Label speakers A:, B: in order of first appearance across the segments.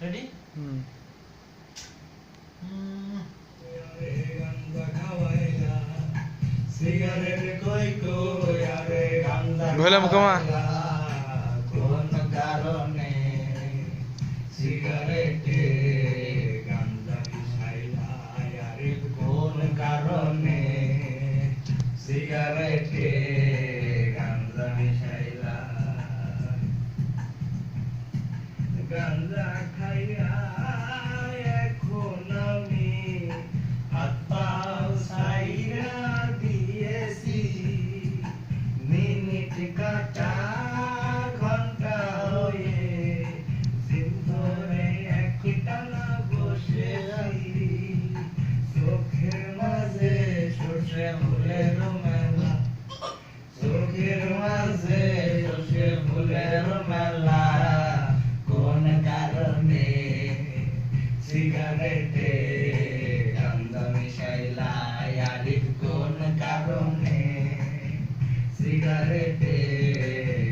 A: Ready?
B: হুম।
A: Cigarette কই কই আরে গান্দা
B: গলা মুখমা
A: কোন কারণে সিগারেটে গান্দা মিশাইলা আরে কোন কারণে সিগারেটে গান্দা মিশাইলা গান্দা খাইয়া এখন আমি হাত পাও সাইরা দিয়েছি মিনিট কাটা ঘন্টা হয়ে দিন ধরে একই টানা বসে আছি চোখের মাঝে সর্ষে ফুলের মেলা চোখের মাঝে সর্ষে ফুলের মেলা কোন কারণে সিগারেটে গান্দা মিশাইলা আরে কোন কারণে সিগারেটে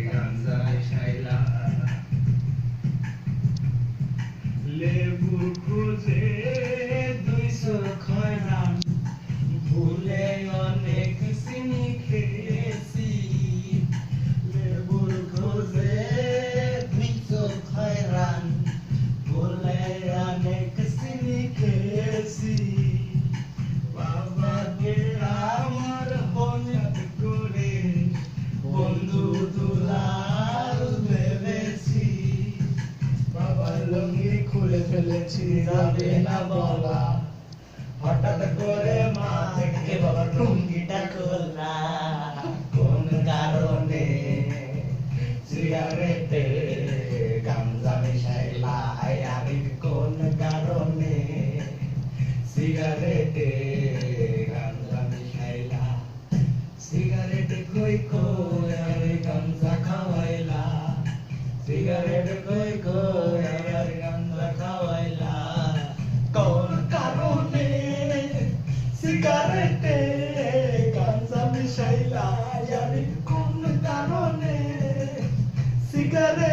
A: গান্দা মিশাইলা লেবুর খুঁজে 200 খয়রান ভুলে অনেক চিনি খেয়েছি লেবুর খোঁজে 200 খয়রান ভুলে অনেক চিনি খেয়েছি বাবাকে আমার বন্ধ করে বন্ধু দুলাল ভেবেছি বাবার লুঙ্গি খুলে ফেলেছি যাবে না বলা হঠাৎ করে মা থেকে বাবার লুঙ্গিটা খোলা কোন কারণে সিগারেটে গাঞ্জা মিশাইলা আরে কোন কারণে সিগারেটে গাঞ্জা মিশাইলা সিগারেট কই কই আরে গাঞ্জা খাওয়াইলা সিগারেট কই কই আরে গাঞ্জা খাওয়াইলা কোন কারণে সিগারেটে গাঞ্জা মিশাইলা আরে কোন কারণে সিগারেট